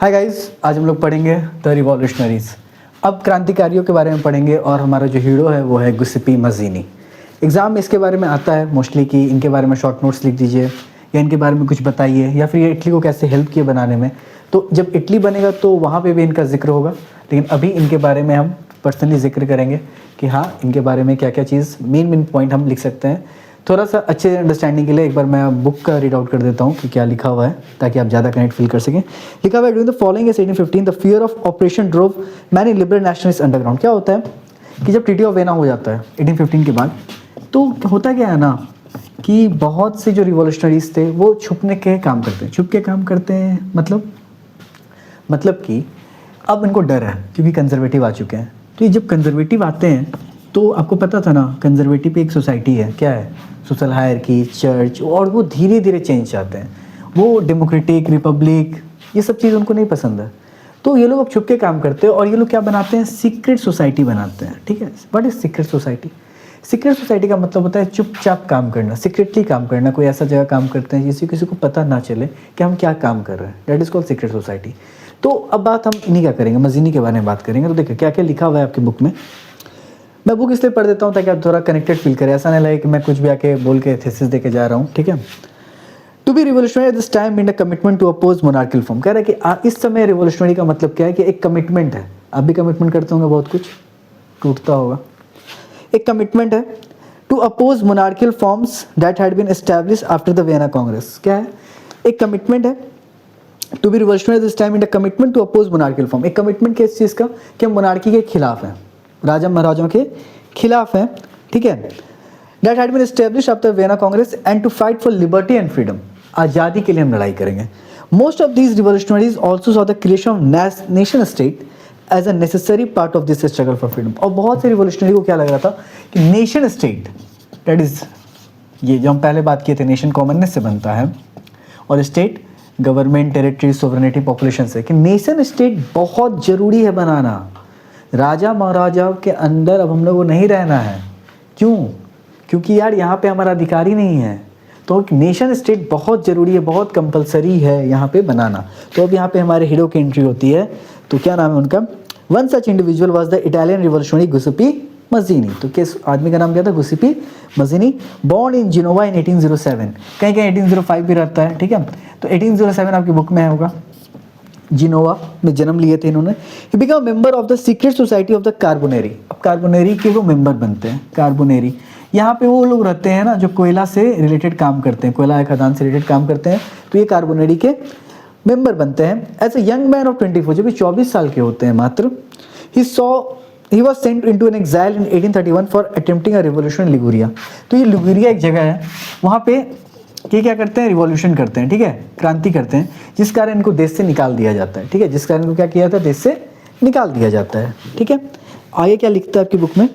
Hi guys, आज हम लोग पढ़ेंगे द रिवॉल्यूशनरीज। अब क्रांतिकारियों के बारे में पढ़ेंगे और हमारा जो हीरो है वो है गुसेपी मज़ीनी। एग्ज़ाम में इसके बारे में आता है मोस्टली कि इनके बारे में शॉर्ट नोट्स लिख दीजिए या इनके बारे में कुछ बताइए या फिर ये इटली को कैसे हेल्प किए बनाने में। तो जब इटली बनेगा तो वहाँ पे भी इनका जिक्र होगा, लेकिन अभी इनके बारे में हम पर्सनली जिक्र करेंगे कि हाँ, इनके बारे में क्या क्या चीज़ मेन पॉइंट हम लिख सकते हैं। थोड़ा सा अच्छे अंडरस्टैंडिंग के लिए एक बार मैं बुक का रीड आउट कर देता हूँ कि क्या लिखा हुआ है, ताकि आप ज़्यादा कनेक्ट फील कर सकें। लिखा हुआ है, during the following is 1815 the fear of operation drove many liberal nationalist underground. क्या होता है कि जब ट्रीटी ऑफ वेना हो जाता है 1815 के बाद, तो होता क्या है ना कि बहुत से जो रिवॉल्यूशनरीज थे वो छुपने के काम करते हैं। छुप के काम करते हैं मतलब कि अब इनको डर है क्योंकि कंजर्वेटिव आ चुके हैं। तो ये जब कंजर्वेटिव आते हैं तो आपको पता था ना, कंजर्वेटिव पे एक सोसाइटी है, क्या है, सोशल हायरार्की, चर्च, और वो धीरे धीरे चेंज चाहते हैं। वो डेमोक्रेटिक, रिपब्लिक, ये सब चीज़ उनको नहीं पसंद है। तो ये लोग अब छुप के काम करते हैं और ये लोग क्या बनाते हैं, सीक्रेट सोसाइटी बनाते हैं। ठीक है, what is secret society? Secret society का मतलब होता है चुपचाप काम करना, सीक्रेटली काम करना। कोई ऐसा जगह काम करते हैं जिससे किसी को पता ना चले कि हम क्या काम कर रहे हैं। That is called secret society. तो अब बात हम इन्हीं क्या करेंगे, मज़ीनी के बारे में बात करेंगे। तो देखिए क्या क्या लिखा हुआ है आपकी बुक में। मैं बुक इसलिए पढ़ देता हूँ ताकि आप थोड़ा कनेक्टेड फील करें, ऐसा नहीं लगे कि मैं कुछ भी आके बोल के थीसिस दे के जा रहा हूँ। ठीक है। To be revolutionary at this time mean a commitment to oppose monarchial form. कह रहा है कि इस समय रिवोल्यूशनरी का मतलब क्या है कि एक कमिटमेंट है। आप भी कमिटमेंट करते होंगे, बहुत कुछ टूटता होगा। एक कमिटमेंट है to oppose monarchial forms that had been established after the Vienna Congress. क्या है? एक कमिटमेंट है to be revolutionary this time in a commitment to oppose monarchial form. एक कमिटमेंट किस चीज़ का कि हम मोनार्की के खिलाफ हैं, राजा महाराजाओं के खिलाफ हैं। ठीक है। That had been established after Vienna Congress and to fight for liberty and freedom. आज़ादी के लिए हम लड़ाई करेंगे। Most of these revolutionaries also saw the creation of nation state as a necessary part of this struggle for freedom. और बहुत से revolutionary को क्या लग रहा था कि नेशन स्टेट, दैट इज ये जो हम पहले बात किए थे, नेशन कॉमननेस से बनता है और state government, territory, sovereignty, population से, कि नेशन स्टेट बहुत ज़रूरी है बनाना। राजा महाराजाओं के अंदर अब हम लोग को नहीं रहना है। क्यों? क्योंकि यार यहाँ पे हमारा अधिकार ही नहीं है। तो नेशन स्टेट बहुत ज़रूरी है, बहुत कंपलसरी है यहाँ पे बनाना। तो अब यहाँ पे हमारे हीरो की एंट्री होती है। तो क्या नाम है उनका? One such individual was the Italian revolutionary Giuseppe Mazzini. तो किस आदमी का नाम क्या था? Giuseppe Mazzini. Born in Genoa in 1807। कहीं कहीं 1805 भी रहता है। ठीक है। तो 1807 आपकी बुक में होगा। जिनोवा में जन्म लिए थे इन्होंने। He become member of the secret society of the Carbonari. अब कार्बोनेरी के वो मेंबर बनते हैं। कार्बोनेरी यहाँ पे वो लोग रहते हैं ना जो कोयला से रिलेटेड काम करते हैं, कोयला खदान से रिलेटेड काम करते हैं। तो ये कार्बोनेरी के मेंबर बनते हैं। As a young man of 24, जब 24 साल के होते हैं मात्र, he was sent into an exile in 1831 for attempting a revolution Liguria. तो ये लिगुरिया एक जगह है, वहाँ पे ये क्या करते हैं, रिवॉल्यूशन करते हैं। ठीक है, क्रांति करते हैं, जिस कारण इनको देश से निकाल दिया जाता है। ठीक है, जिस कारण इनको क्या किया जाता है, देश से निकाल दिया जाता है। ठीक है। आगे क्या लिखता है आपकी बुक में?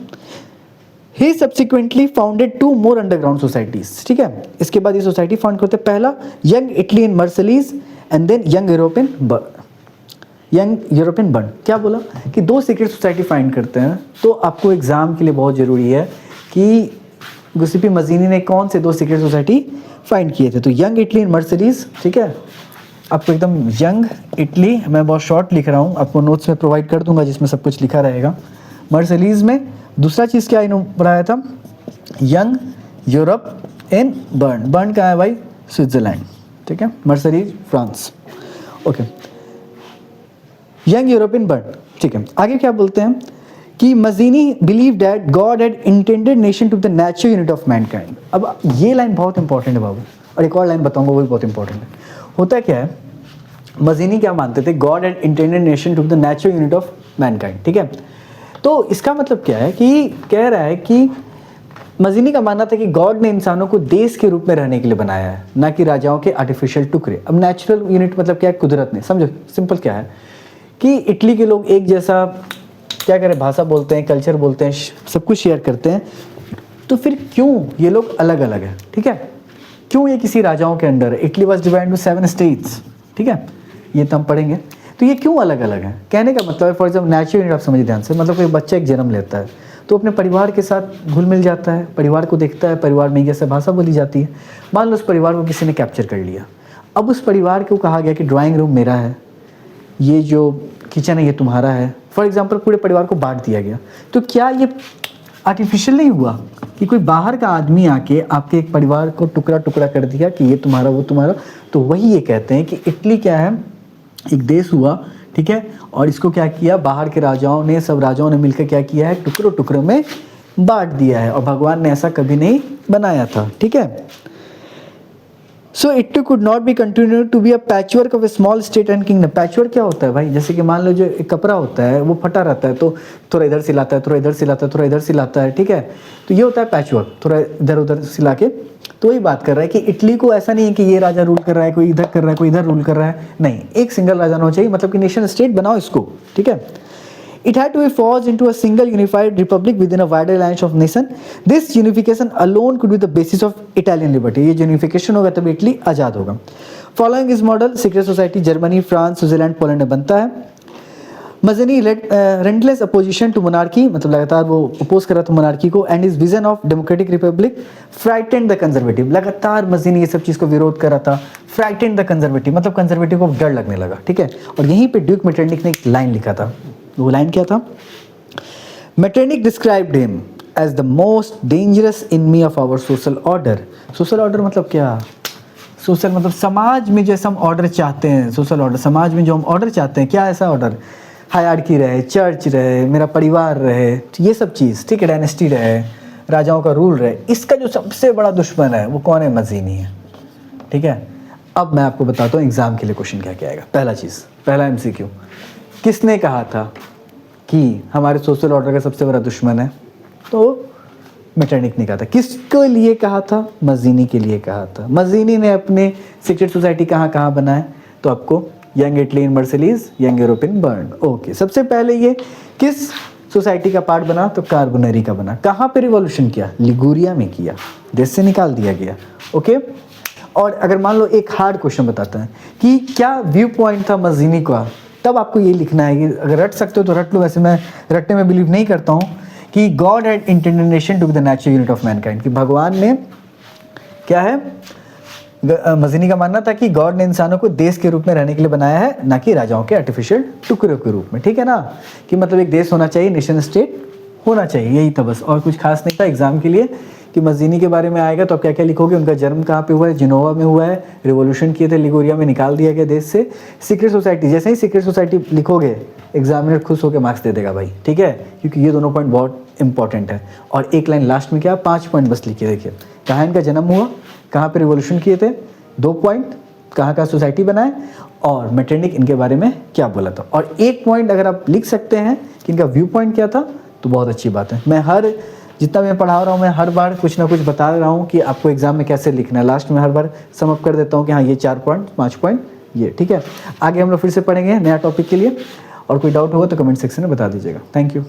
He subsequently founded 2 more underground societies. ठीक है, इसके बाद ये सोसाइटी फाउंड करते हैं। पहला young Italy in Marseilles and then young European Bern. क्या बोला कि 2 सीक्रेट सोसाइटी फाइंड करते हैं। तो आपको एग्जाम के लिए बहुत ज़रूरी है कि गुसेपी मज़ीनी ने कौन से 2 सीक्रेट सोसाइटी फाइंड किए थे। तो यंग इटली इन मर्सलीज। ठीक है, आपको एकदम यंग इटली, मैं बहुत शॉर्ट लिख रहा हूँ, आपको नोट्स में प्रोवाइड कर दूंगा जिसमें सब कुछ लिखा रहेगा। मर्सलीज में दूसरा चीज़ क्या इन्होंने बनाया था? Young Europe in Bern. Bern कहाँ है भाई? स्विट्जरलैंड। ठीक है, Marseilles France. Okay, young European Bern. ठीक है, आगे क्या बोलते हैं कि Mazzini believe that God had intended nation to the natural unit of mankind. अब ये लाइन बहुत इंपॉर्टेंट है बाबू, और एक और लाइन बताऊंगा वो भी बहुत इंपॉर्टेंट है। होता क्या है, मज़ीनी क्या मानते थे? God had intended nation to the natural unit of mankind. ठीक है, तो इसका मतलब क्या है कि कह रहा है कि मज़ीनी का मानना था कि गॉड ने इंसानों को देश के रूप में रहने के लिए बनाया है, ना कि राजाओं के आर्टिफिशियल टुकड़े। अब नेचुरल यूनिट मतलब क्या है? कुदरत ने। समझो, सिंपल क्या है कि इटली के लोग एक जैसा क्या करें, भाषा बोलते हैं, कल्चर बोलते हैं, सब कुछ शेयर करते हैं। तो फिर क्यों ये लोग अलग अलग है? ठीक है, क्यों ये किसी राजाओं के अंडर है? Italy was divided into 7 states. ठीक है, ये तो हम पढ़ेंगे। तो ये क्यों अलग अलग है? कहने का मतलब है, फॉर एग्जाम्पल नेचुरल यूनिट, आप समझिए ध्यान से, मतलब कोई बच्चा एक जन्म लेता है तो अपने परिवार के साथ घुल मिल जाता है, परिवार को देखता है, परिवार में जैसे भाषा बोली जाती है। मान लो उस परिवार को किसी ने कैप्चर कर लिया। अब उस परिवार को कहा गया कि ड्राइंग रूम मेरा है, ये जो किचन है ये तुम्हारा है, फॉर एग्जाम्पल पूरे परिवार को बांट दिया गया, तो क्या ये आर्टिफिशियल नहीं हुआ कि कोई बाहर का आदमी आके आपके एक परिवार को टुकड़ा टुकड़ा कर दिया कि ये तुम्हारा वो तुम्हारा? तो वही ये कहते हैं कि इटली क्या है, एक देश हुआ, ठीक है, और इसको क्या किया, बाहर के राजाओं ने, सब राजाओं ने मिलकर क्या किया है, टुकड़ों टुकड़ों में बांट दिया है, और भगवान ने ऐसा कभी नहीं बनाया था, ठीक है। So it could not be continue to be a patchwork of a small state and kingdom. Patchwork क्या होता है भाई, जैसे कि मान लो जो एक कपड़ा होता है वो फटा रहता है, तो थोड़ा इधर सिलाता है, थोड़ा इधर सिलाता है, थोड़ा इधर सिलाता है, ठीक है, तो ये होता है पैचवर्क, थोड़ा इधर उधर सिला के। तो वही बात कर रहा है कि इटली को ऐसा नहीं है कि ये राजा रूल कर रहा है, कोई इधर कर रहा है, कोई इधर रूल कर रहा है, नहीं, एक सिंगल राजा होना चाहिए, मतलब कि नेशन स्टेट बनाओ इसको, ठीक है। It had to be forged into a single unified republic within a wider alliance of nation. This unification alone could be the basis of Italian liberty. ये unification होगा तब इटली आज़ाद होगा। Following इस model secret society Germany, France, Switzerland, Poland में बनता है। मजनी रेंटलेस opposition to monarchy, मतलब लगातार वो अपोज कर रहा था मोनार्की को, and is vision of democratic Republic frightened the conservative. लगातार मजनी ये सब चीज़ को विरोध कर रहा था, फ्राइटेंड द कंजर्वेटिव, मतलब कंजर्वेटिव को डर लगने लगा, ठीक है। और यहीं पे ड्यूक मेटरनिक ने एक लाइन लिखा था, वो लाइन क्या था, Metternich described him as the most dangerous enemy of our social order. Social order मतलब क्या, सोशल मतलब समाज में जैसा हम ऑर्डर चाहते हैं, सोशल ऑर्डर, समाज में जो हम ऑर्डर चाहते हैं, क्या ऐसा ऑर्डर, हायरार्की रहे, चर्च रहे, मेरा परिवार रहे, ये सब चीज़, ठीक है, डायनेस्टी रहे, राजाओं का रूल रहे, इसका जो सबसे बड़ा दुश्मन है वो कौन है, मज़ीनी है, ठीक है। अब मैं आपको बताता हूँ एग्जाम के लिए क्वेश्चन क्या क्या आएगा। पहला चीज़, पहला एमसीक्यू, किसने कहा था कि हमारे सोशल ऑर्डर का सबसे बड़ा दुश्मन है, तो मेटरनिक ने कहा था। किसके लिए कहा था, मज़ीनी के लिए कहा था। मज़ीनी ने अपने सीक्रेट सोसाइटी कहाँ कहाँ बनाए, तो आपको young Italy in Marseilles, young Europe in Bern, okay. सबसे पहले ये किस सोसाइटी का पार्ट बना, तो कार्बोनरी का बना। कहाँ पे रिवॉल्यूशन किया, लिगुरिया में किया, देश से निकाल दिया गया, ओके। और अगर मान लो एक हार्ड क्वेश्चन बताता है कि क्या व्यू पॉइंट था मज़ीनी का, तब आपको ये लिखना है कि अगर रट सकते हो तो रट लो, वैसे मैं रटने में बिलीव नहीं करता हूँ, कि God had intended nation to be the natural unit of mankind, कि भगवान ने क्या है, मज़ीनी का मानना था कि गॉड ने इंसानों को देश के रूप में रहने के लिए बनाया है, ना कि राजाओं के आर्टिफिशियल टुकड़ों के रूप में, ठीक है ना, कि मतलब एक देश होना चाहिए, नेशन स्टेट होना चाहिए, यही था बस, और कुछ खास नहीं था एग्जाम के लिए। कि मज़ीनी के बारे में आएगा तो आप क्या क्या लिखोगे, उनका जन्म कहाँ पे हुआ है, जिनोवा में हुआ है, रिवॉल्यूशन किए थे, लिगुरिया में निकाल दिया गया देश से। सीक्रेट सोसाइटी, जैसे ही सीक्रेट सोसाइटी लिखोगे एग्जामिनर खुश होकर मार्क्स दे देगा भाई, ठीक है, क्योंकि ये दोनों पॉइंट बहुत इंपॉर्टेंट है। और एक लाइन लास्ट में क्या, 5 पॉइंट बस लिखिए, देखिए कहाँ इनका जन्म हुआ, कहाँ पे रिवॉल्यूशन किए थे, 2 पॉइंट कहाँ का सोसाइटी बनाए, और मेटरनिक इनके बारे में क्या बोला था। और 1 पॉइंट अगर आप लिख सकते हैं कि इनका व्यू पॉइंट क्या था, तो बहुत अच्छी बात है। मैं हर जितना मैं पढ़ा रहा हूँ, मैं हर बार कुछ ना कुछ बता रहा हूँ कि आपको एग्जाम में कैसे लिखना है। लास्ट में हर बार सम अप कर देता हूँ कि हाँ ये 4 पॉइंट, 5 पॉइंट, ये ठीक है। आगे हम लोग फिर से पढ़ेंगे नया टॉपिक के लिए, और कोई डाउट होगा तो कमेंट सेक्शन में बता दीजिएगा। Thank you.